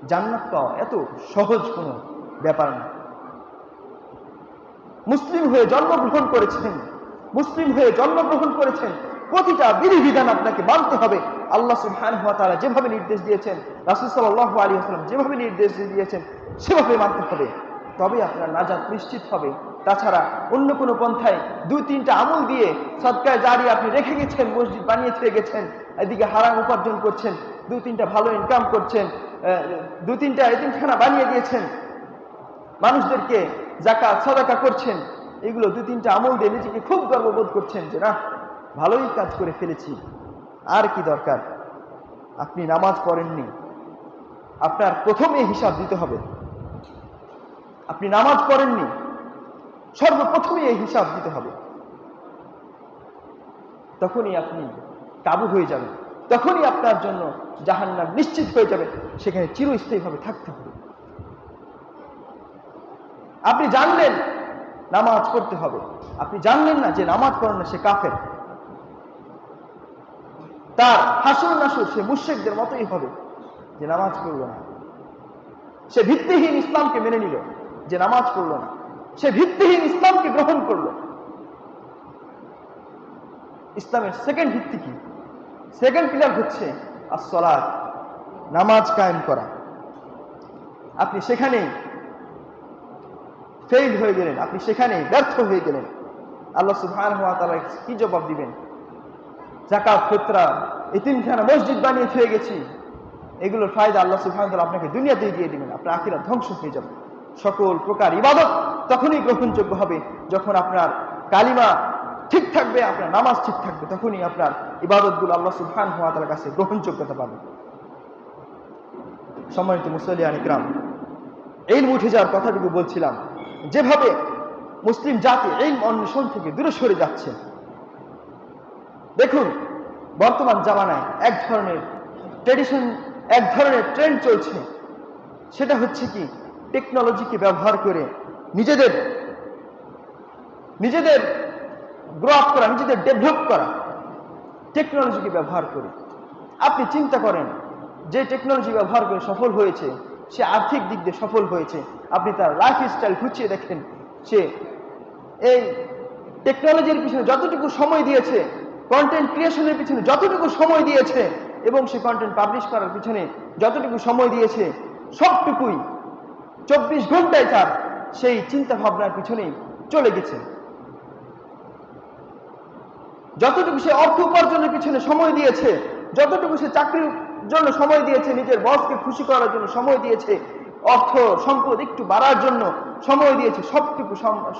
জান্নাত পাওয়া এত সহজ কোনো ব্যাপার না। মুসলিম হয়ে জন্মগ্রহণ করেছেন, প্রতিটা বিধিবিধান আপনাকে মানতে হবে। আল্লাহ সুবহানাহু ওয়া তাআলা যেভাবে নির্দেশ দিয়েছেন, রাসূল সাল্লাল্লাহু আলাইহি ওয়াসাল্লাম যেভাবে নির্দেশ দিয়েছেন, সেভাবে মানতে হবে। তবে আপনার নাজাত নিশ্চিত হবে। তাছাড়া অন্য কোনো পন্থায় 2-3টা আমল দিয়ে সদকায়ে জারিয়া আপনি রেখে গেছেন, মসজিদ বানিয়ে ছেড়ে গেছেন, এদিকে হারাম উপার্জন করছেন, 2-3টা ভালো ইনকাম করছেন, 2-3টা এতিমখানা বানিয়ে দিয়েছেন, মানুষদেরকে যাকাত সাদাকা করছেন, এগুলো 2-3টা আমল দিয়ে নিজেকে খুব গর্ববোধ করছেন যে না, ভালোই কাজ করে ফেলেছি, আর কি দরকার? আপনি নামাজ পড়েননি, আপনার প্রথমে হিসাব দিতে হবে। আপনি নামাজ পড়েননি, সর্বপ্রথমে এই হিসাব দিতে হবে। তখনই আপনি কাবু হয়ে যাবেন, তখনই আপনার জন্য জাহান্নাম নিশ্চিত হয়ে যাবে, সেখানে চিরস্থায়ীভাবে থাকতে হবে। আপনি জানলেন নামাজ পড়তে হবে, আপনি জানলেন না যে নামাজ পড়ে না সে কাফের, তার হাসুর নাসুর সে মুশরিকদের মতোই হবে যে নামাজ পড়ল না। সে ভিত্তিহীন ইসলামকে মেনে নিল যে নামাজ পড়ল না। সে ভিত্তিহীন ইসলামকে গ্রহণ করলো। ইসলামের সেকেন্ড ভিত্তি কি? সেকেন্ড পিলার হচ্ছে as-সালাত, নামাজ কায়েম করা। আপনি সেখানেই ফেইল হয়ে গেলেন, আপনি সেখানেই ব্যর্থ হয়ে গেলেন। আল্লাহ সুবহানাহু ওয়া তাআলা কি জবাব দিবেন? যাকাত, ফিতরা, এতিমখানা, মসজিদ বানিয়ে ফেলে গেছি, এগুলোর ফায়দা আল্লাহ সুবহানাহু ওয়া তাআলা আপনাকে দুনিয়াতেই দিয়ে দিবেন। আপনার আখিরাত ধ্বংস হয়ে যাবে। সকল প্রকার ইবাদত তখনই গ্রহণযোগ্য হবে যখন আপনার কালিমা ঠিক থাকবে, আপনার নামাজ ঠিক থাকবে, তখনই আপনার ইবাদতগুলো আল্লাহ সুবহানাহু ওয়া তাআলার কাছে গ্রহণযোগ্যতা পাবে। সম্মানিত মুসল্লিয়ান ইকরাম, ইলম উঠে যাওয়ার কথাটুকু বলছিলাম। যেভাবে মুসলিম জাতি ইলম অন্বেষণ থেকে দূরে সরে যাচ্ছে, দেখুন বর্তমান জামানায় এক ধরনের ট্রেডিশন, এক ধরনের ট্রেন্ড চলছে। সেটা হচ্ছে কি, টেকনোলজিকে ব্যবহার করে নিজেদের গ্রো আপ করা, নিজেদের ডেভেলপ করা, টেকনোলজিকে ব্যবহার করে। আপনি চিন্তা করেন, যে টেকনোলজি ব্যবহার করে সফল হয়েছে, সে আর্থিক দিক দিয়ে সফল হয়েছে। আপনি তার লাইফ স্টাইল খুঁচিয়ে দেখেন, সে এই টেকনোলজির পিছনে যতটুকু সময় দিয়েছে, কন্টেন্ট ক্রিয়েশনের পিছনে যতটুকু সময় দিয়েছে, এবং সে কন্টেন্ট পাবলিশ করার পিছনে যতটুকু সময় দিয়েছে, সবটুকুই 24 ঘন্টায় তার সেই চিন্তা ভাবনার পিছনেই চলে গেছে। যতটুকু সে অর্থ উপার্জনের পিছনে সময় দিয়েছে, যতটুকু সে চাকরির জন্য সময় দিয়েছে, নিজের বসকে খুশি করার জন্য সময় দিয়েছে, অর্থ সম্পদ একটু বাড়ার জন্য সময় দিয়েছে, সবটুকু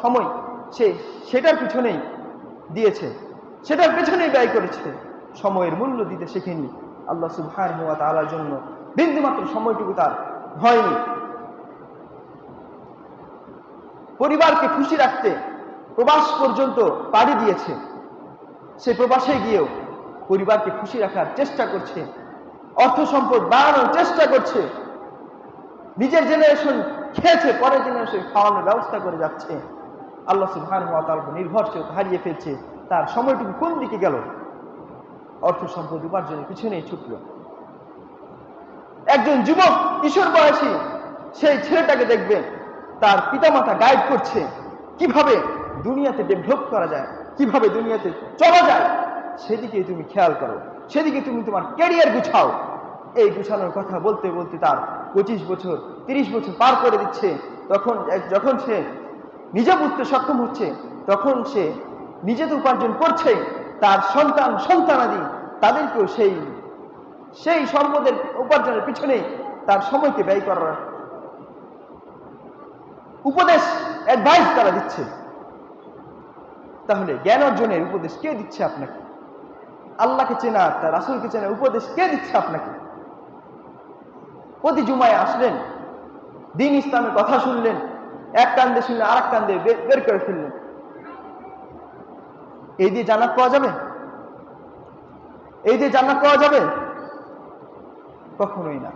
সময় সে সেটার পিছনেই দিয়েছে, সেটার পেছনেই ব্যয় করেছে। সময়ের মূল্য দিতে শেখেনি। আল্লাহ সুবহানাহু ওয়া তাআলার জন্য বিন্দুমাত্র সময়টুকু তার হয়নি। পরিবারকে খুশি রাখতে প্রবাস পর্যন্ত পাড়ি দিয়েছে। সে প্রবাসে গিয়েও পরিবারকে খুশি রাখার চেষ্টা করছে, অর্থ সম্পদ বাড়ানোর চেষ্টা করছে। নিজের জেনারেশন খেয়েছে, পরের জেনারেশন খাওয়ানোর ব্যবস্থা করে যাচ্ছে। আল্লাহ সুবহানাহু ওয়া তাআলার উপর নির্ভরশীলতা হারিয়ে ফেলছে। তার সময়টুকু কোন দিকে গেল? অর্থ সম্পদ উপার্জনের পিছনেই ছুটল। একজন যুবক কিশোর বয়সী সেই ছেলেটাকে দেখবেন, তার পিতামাতা গাইড করছে কিভাবে দুনিয়াতে ডেভেলপ করা যায়, কিভাবে দুনিয়াতে চলা যায়, সেদিকে তুমি খেয়াল করো, সেদিকে তুমি তোমার ক্যারিয়ার গুছাও। এই গুছানোর কথা বলতে বলতে তার 25 বছর 30 বছর পার করে দিচ্ছে। যখন সে নিজে বুঝতে সক্ষম হচ্ছে, তখন সে নিজে তো উপার্জন করছে, তার সন্তানাদি তাদেরকেও সেই সম্পদের উপার্জনের পিছনে তার সময়কে ব্যয় করার উপদেশ, অ্যাডভাইস তারা দিচ্ছে। তাহলে জ্ঞান অর্জনের উপদেশ কে দিচ্ছে আপনাকে? আল্লাহকে চেনা, তার রাসূলকে চেনার উপদেশ কে দিচ্ছে আপনাকে? প্রতি জুমায় আসলেন, দ্বীন ইসলামের কথা শুনলেন, এক কান্দে শুনলেন, আর এক কান্দে বের করে ফেললেন। এই দিয়ে জান্নাত পাওয়া যাবে? এই দিয়ে জান্নাত পাওয়া যাবে? কখনোই না,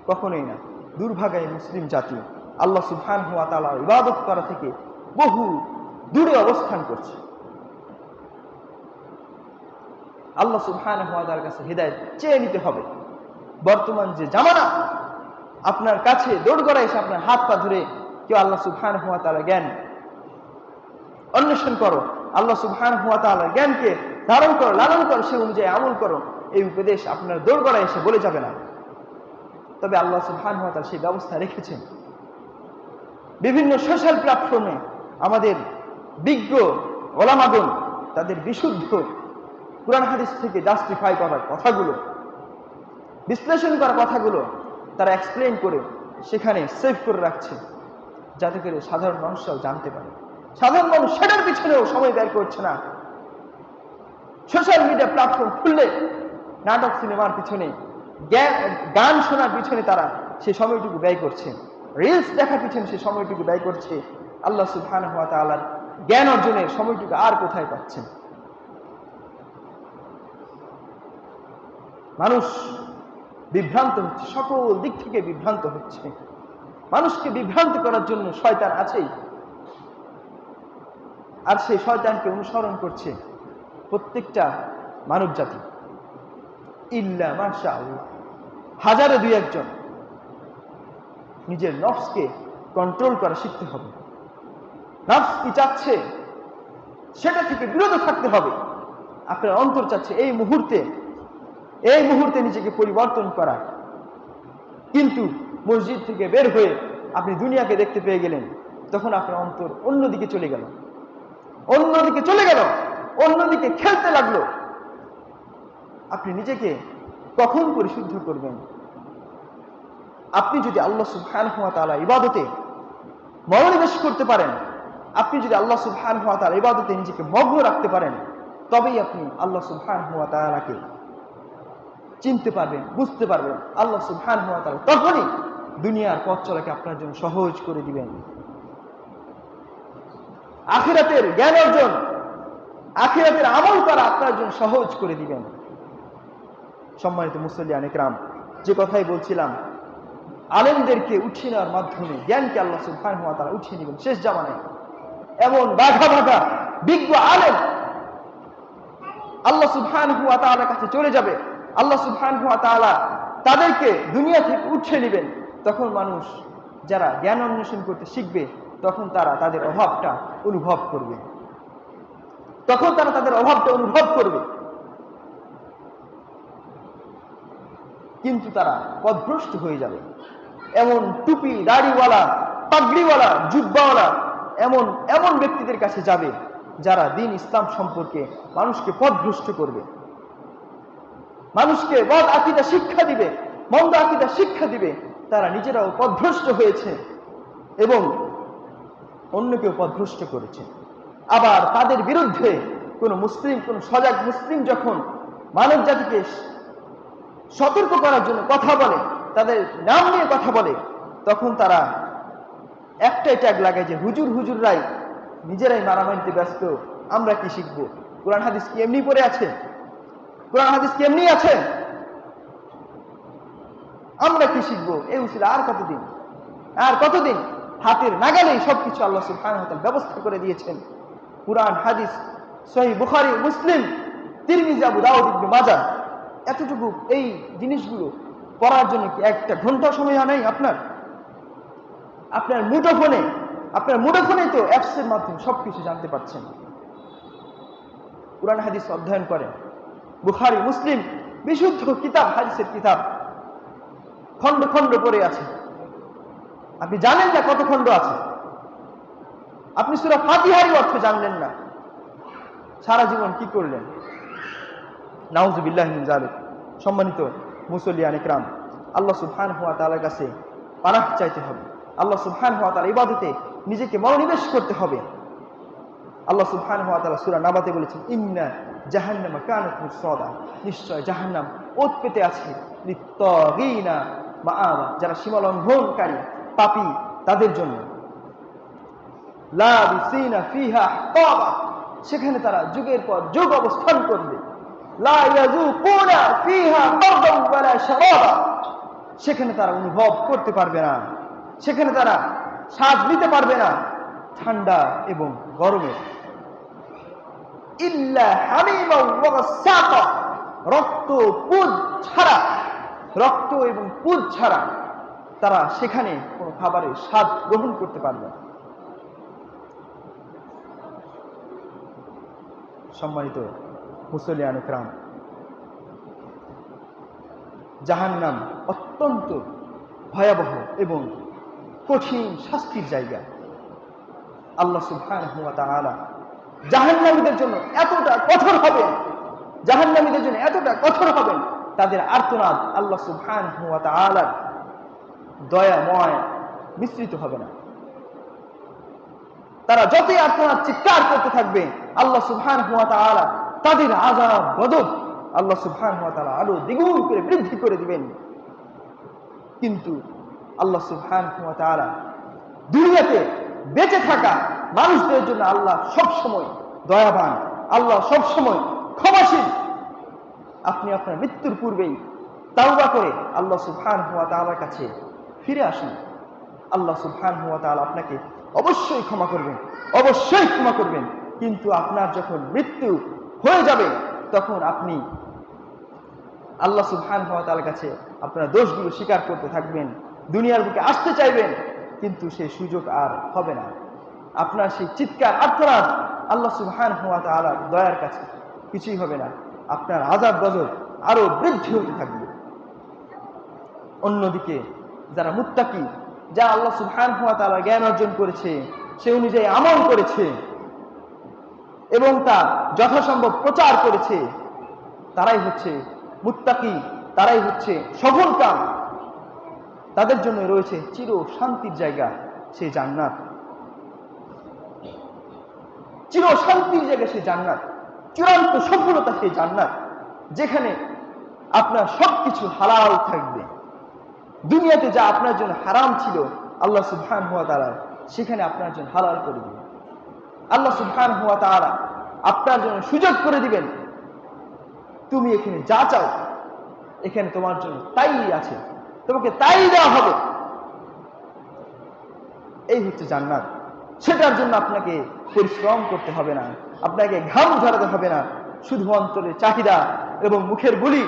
কখনোই না। দুর্ভাগায় মুসলিম জাতি আল্লাহ সুবহানাহু ওয়া তাআলার ইবাদত করা থেকে বহু দূরে অবস্থান করছে। আল্লাহ সুবহানাহু ওয়া তাআলার কাছে হিদায়াত চেয়ে নিতে হবে। বর্তমান যে জামানা, আপনার কাছে দোরগোড়ায় এসে আপনার হাত পা ধরে কেউ আল্লাহ সুবহানাহু ওয়া তাআলার জ্ঞান অন্বেষণ করো, আল্লাহ সুবহানাহু ওয়া তাআলার জ্ঞানকে ধারণ করো, লালন করো, সে অনুযায়ী আমল করো, এই উপদেশ আপনার দোরগোড়ায় এসে বলে যাবে না। তবে আল্লাহ সুবহানাহু ওয়া তাআলা সেই ব্যবস্থা রেখেছেন। বিভিন্ন সোশ্যাল প্ল্যাটফর্মে আমাদের বিজ্ঞ ওলামাগণ তাদের বিশুদ্ধ কুরআন হাদিস থেকে জাস্টিফাই করার কথাগুলো, বিশ্লেষণ করা কথাগুলো তারা এক্সপ্লেইন করে সেখানে সেভ করে রাখছে, যাতে করে সাধারণ মানুষরাও জানতে পারে। সাধারণ মানুষ সেটার পিছনেও সময় ব্যয় করছে না। সোশ্যাল মিডিয়া প্ল্যাটফর্ম খুললে নাটক সিনেমার পিছনে, গান শোনার পিছনে তারা সেই সময়টুকু ব্যয় করছে, রিলস দেখার পিছনে সেই সময়টুকু ব্যয় করছে। আল্লাহ সুবহানাহু ওয়া তাআলার জ্ঞান অর্জনের সময়টুকু আর কোথায় পাচ্ছেন? মানুষ বিভ্রান্ত হচ্ছে, সকল দিক থেকে বিভ্রান্ত হচ্ছে। মানুষকে বিভ্রান্ত করার জন্য শয়তান আছেই, আর সেই শয়তানকে অনুসরণ করছে প্রত্যেকটা মানব জাতি, ইল্লা মাশাআল্লাহ, হাজারে দুই একজন। নিজের নফসকে কন্ট্রোল করা শিখতে হবে। নফস কি চাচ্ছে সেটা থেকে বিরত থাকতে হবে। আপনার অন্তর চাচ্ছে এই মুহূর্তে নিজেকে পরিবর্তন করা, কিন্তু মসজিদ থেকে বের হয়ে আপনি দুনিয়াকে দেখতে পেয়ে গেলেন, তখন আপনার অন্তর অন্যদিকে চলে গেল, অন্যদিকে খেলতে লাগলো। আপনি নিজেকে কখন পরিশুদ্ধ করবেন? আপনি যদি আল্লাহ সুবহানাহু ওয়া তাআলা ইবাদতে মনোনিবেশ করতে পারেন, আপনি যদি আল্লাহ সুবহানাহু ওয়া তাআলা ইবাদতে নিজেকে মগ্ন রাখতে পারেন, তবেই আপনি আল্লাহ সুবহানাহু ওয়া তাআলাকে চিনতে পারবেন, বুঝতে পারবেন। আল্লাহ সুবহানাহু ওয়া তাআলা তখনই দুনিয়ার পথ চলাকে আপনার জন্য সহজ করে দিবেন। আখিরাতের জ্ঞান অর্জন, আখিরাতের আমল করা আপনার জন্য সহজ করে দিবেন। সম্মানিত মুসল্লিয়ান ইকরাম, যে কথাই বলছিলাম, আলেমদেরকে উঠিয়ে নেওয়ার মাধ্যমে জ্ঞানকে আল্লাহ সুবহানাহু ওয়া তাআলা উঠিয়ে নেবেন। শেষ জামানায় এমন বাঘা বিজ্ঞ আলেম আল্লাহ সুবহানাহু ওয়া তাআলার কাছে চলে যাবে, আল্লাহ সুবহানাহু ওয়া তাআলা তাদেরকে দুনিয়া থেকে উঠিয়ে নেবেন। তখন মানুষ যারা জ্ঞান অন্বেষণ করতে শিখবে, তখন তারা তাদের অভাবটা অনুভব করবে, কিন্তু তারা পথভ্রষ্ট হয়ে যাবে। এমন টুপি দাড়িওয়ালা, পাগড়িওয়ালা, জুব্বাওয়ালা এমন ব্যক্তিদের কাছে যাবে যারা দ্বীন ইসলাম সম্পর্কে মানুষকে পথভ্রষ্ট করবে, মানুষকে বদ আকীদা শিক্ষা দিবে, মন্দ আকীদা শিক্ষা দিবে। তারা নিজেরাও পথভ্রষ্ট হয়েছে এবং অন্যকেও পথভ্রষ্ট করেছে। আবার তাদের বিরুদ্ধে কোন সজাগ মুসলিম যখন মানব জাতিকে সতর্ক করার জন্য কথা বলে, তাদের নাম নিয়ে কথা বলে, তখন তারা একটাই ট্যাগ লাগায় যে হুজুররাই নিজেরাই মারামারিতে ব্যস্ত, আমরা কি শিখবো? কোরআন হাদিস কি এমনি পড়ে আছে? আমরা কি শিখবো? এই উসিলা আর কতদিন? হাতের নাগালেই সবকিছু আল্লাহ সুবহানাহু ওয়া তাআলা ব্যবস্থা করে দিয়েছেন। কুরআন, হাদিস, সহিহ বুখারী, মুসলিম, তিরমিজি, আবু দাউদ, ইবনে মাজাহ, এতটুকু এই জিনিসগুলো পড়ার জন্য কি একটা ঘন্টা সময় নেই আপনার মুঠোফোনে তো অ্যাপসের মাধ্যমে সবকিছু জানতে পারছেন। কুরআন হাদিস অধ্যয়ন করেন, বুখারী, মুসলিম, বিশুদ্ধ কিতাব, হাদিসের কিতাব খন্ড পড়ে আছে। আপনি জানেন না কত খন্ড আছে, আপনি সূরা ফাতিহারই অর্থ জানলেন না, সারা জীবন কি করলেন? নাউযুবিল্লাহি মিন যালিক। সম্মানিত মুসল্লিয়ান ইকরাম, আল্লাহ সুবহানাহু ওয়া তাআলার কাছে পানাহ চাইতে হবে, আল্লাহ সুবহানাহু ওয়া তাআলার ইবাদতে নিজেকে মনোনিবেশ করতে হবে। আল্লাহ সুবহানাহু ওয়া তাআলা সূরা নাবাতে বলেছেন, ইন্না জাহান্নামা কানাত মুরসাদা, নিশ্চয় জাহান্নাম ওত পেতে আছে, লিত্তাগীনা মাআবা, যারা সীমালঙ্ঘনকারী পাপী তাদের জন্য। লাবিসিনা ফিহা আহকাবা, সেখানে তারা যুগের পর যুগ অবস্থান করবে। লা ইয়াযুকুনা ফিহা বারদান ওয়ালা শারাবা, সেখানে তারা অনুভব করতে পারবে না, সেখানে তারা স্বাদ নিতে পারবে না ঠান্ডা এবং গরমের। ইল্লা হামিমা ওয়া গাসসাকা, রক্ত এবং পুঁজ ছাড়া তারা সেখানে কোনো খাবারের স্বাদ গ্রহণ করতে পারবে না। সম্মানিত মুসল্লিয়ান ইকরাম, জাহান্নাম অত্যন্ত ভয়াবহ এবং কঠিন শাস্তির জায়গা। আল্লাহ সুবহানাহু ওয়া তাআলা জাহান্নামীদের জন্য এতটা কঠোর হবেন, তাদের আর্তনাদ আল্লাহ সুবহানাহু ওয়া তাআলার দয়াময় মিশ্রিত হবে না। তারা যতই আর্তনাদ চিৎকার করতে থাকবে, আল্লাহ সুবহানাহু ওয়া তাআলা তাদের আযাব গজব আল্লাহ সুবহানাহু ওয়া তাআলা আরো দ্বিগুণ করে বৃদ্ধি করে দিবেন। কিন্তু আল্লাহ সুবহানাহু ওয়া তাআলা দুনিয়াতে বেঁচে থাকা মানুষদের জন্য আল্লাহ সবসময় দয়াবান, আল্লাহ সবসময় ক্ষমাশীল। আপনি আপনার মৃত্যুর পূর্বেই তাওবা করে আল্লাহ সুবহানাহু ওয়া তাআলার কাছে ফিরে আসুন। আল্লাহ সুবহানাহু ওয়া তাআলা আপনাকে অবশ্যই ক্ষমা করবেন। কিন্তু আপনার যখন মৃত্যু হয়ে যাবে, তখন আপনি আল্লাহ সুবহানাহু ওয়া তাআলার কাছে আপনার দোষগুলো স্বীকার করতে থাকবেন, দুনিয়ার বুকে আসতে চাইবেন, কিন্তু সেই সুযোগ আর হবে না। আপনার সেই চিৎকার আর্তনাদ আল্লাহ সুবহানাহু ওয়া তাআলার দয়ার কাছে কিছুই হবে না, আপনার আযাব গজব আরো বৃদ্ধি হতে থাকবে। অন্যদিকে যারা মুত্তাকি, যা আল্লাহ সুবহানাহু ওয়া তাআলার জ্ঞান অর্জন করেছে, সে অনুযায়ী আমল করেছে এবং তা যথাসম্ভব প্রচার করেছে, তারাই হচ্ছে মুত্তাকি, তারাই হচ্ছে সফলকাম। তাদের জন্য রয়েছে চির শান্তির জায়গা, সেই জান্নাত। চির শান্তির জায়গা সেই জান্নাত, চূড়ান্ত সফলতা সেই জান্নাত, যেখানে আপনার সবকিছু হালাল থাকবে। দুনিয়াতে যা আপনার জন্য হারাম ছিল, আল্লাহ সুবহানাহু ওয়া তাআলা সেখানে আপনার জন্য হালাল করে দিবেন। আল্লাহ সুবহানাহু ওয়া তাআলা আপনার জন্য সুযোগ করে দিবেন, তুমি এখানে যা চাও এখানে তোমার জন্য তাই আছে, তোমাকে তাই দেওয়া হবে। এই হচ্ছে জান্নাত। সেটার জন্য আপনাকে পরিশ্রম করতে হবে না, আপনাকে ঘাম ঝরাতে হবে না, শুধু অন্তরের চাহিদা এবং মুখের বুলি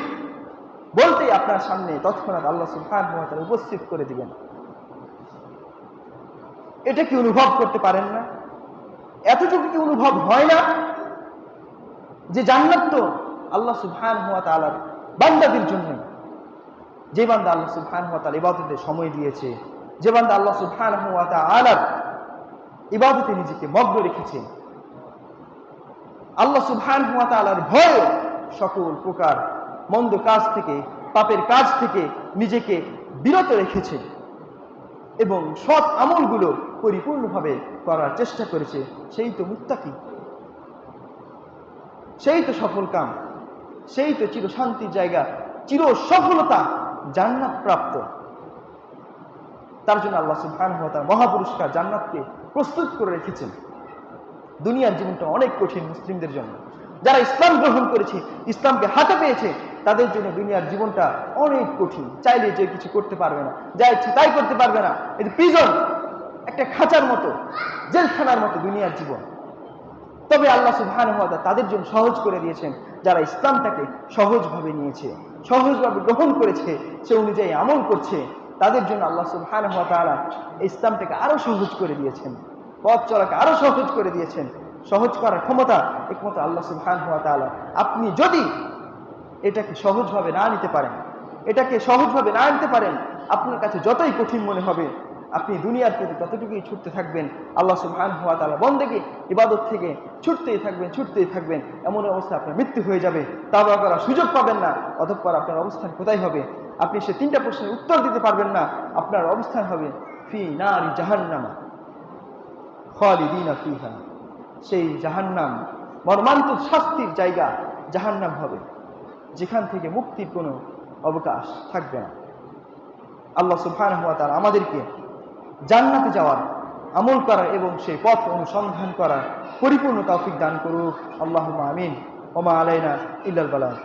বলতেই আপনার সামনে তৎক্ষণাৎ আল্লাহ সুবহানাহু ওয়া তাআলা উপস্থিত করে দিবেন। এটা কি অনুভব করতে পারেন না? এতটুকু কি অনুভব হয় না যে জান্নাত তো আল্লাহ সুবহানাহু ওয়া তাআলার বান্দাদের জন্য? যে বান্দা আল্লাহ সুবহানাহু ওয়া তাআলা ইবাদতে সময় দিয়েছে, যে বান্দা আল্লাহ সুবহানাহু ওয়া তাআলার ইবাদতে নিজেকে মগ্ন রেখেছে, আল্লাহ সুবহানাহু ওয়া তাআলার ভয়ে সকল প্রকার মন্দ কাজ থেকে, পাপের কাজ থেকে নিজেকে বিরত রেখেছে এবং সৎ আমলগুলো পরিপূর্ণভাবে করার চেষ্টা করেছে, সেই তো মুত্তাকি, সেই তো সফলকাম, সেই তো চির শান্তির জায়গা, চির সফলতা, জান্নাত প্রাপ্ত। তার জন্য আল্লাহ সুবহানাহু ওয়া তাআলা মহাপুরস্কার জান্নাতকে প্রস্তুত করে রেখেছেন। দুনিয়ার জীবনটা অনেক কঠিন মুসলিমদের জন্য। যারা ইসলাম গ্রহণ করেছে, ইসলামকে হাতে পেয়েছে, তাদের জন্য দুনিয়ার জীবনটা অনেক কঠিন। চাইলে যে কিছু করতে পারবে না, যা ইচ্ছে তাই করতে পারবে না। এই প্রিজন, একটা খাঁচার মতো, জেলখানার মতো দুনিয়ার জীবন। তবে আল্লাহ সুবহানাহু ওয়া তাআলা তাদের জন্য সহজ করে দিয়েছেন, যারা ইসলামটাকে সহজভাবে নিয়েছে, সহজভাবে গ্রহণ করেছে, সে অনুযায়ী আমল করছে, তাদের জন্য আল্লাহ সুবহানাহু ওয়া তাআলা ইসলামটাকে আরো সহজ করে দিয়েছেন, পথ চলাকে আরো সহজ করে দিয়েছেন। সহজ করার ক্ষমতা একমাত্র আল্লাহ সুবহানাহু ওয়া তাআলা। আপনি যদি এটাকে সহজভাবে না নিতে পারেন, এটাকে সহজভাবে না নিতে পারেন, আপনার কাছে যতই কঠিন মনে হবে, আপনি দুনিয়ার প্রতি ততটুকুই ছুটতে থাকবেন। আল্লাহ সুবহানাহু ওয়া তাআলা বন্দেগী ইবাদত থেকে ছুটতেই থাকবেন, ছুটতেই থাকবেন। এমন অবস্থায় আপনার মৃত্যু হয়ে যাবে, তাওবা করার সুযোগ পাবেন না। অতঃপর আপনার অবস্থান কোথায় হবে? আপনি সে তিনটা প্রশ্নের উত্তর দিতে পারবেন না। আপনার অবস্থান হবে ফি নারি জাহান্নামা খালিদিনা ফিহা। সেই জাহান্নাম মর্মান্তিক শাস্তির জায়গা জাহান্নাম হবে, যেখান থেকে মুক্তির কোনো অবকাশ থাকবে না। আল্লাহ সুবহানাহু ওয়া তাআলা আমাদেরকে জান্নাতে যাওয়ার, আমল করার এবং সেই পথ অনুসন্ধান করার পরিপূর্ণ তৌফিক দান করুক। আল্লাহুম্মা আমিন। ওয়া মা আলাইনা ইল্লাল বালাগ।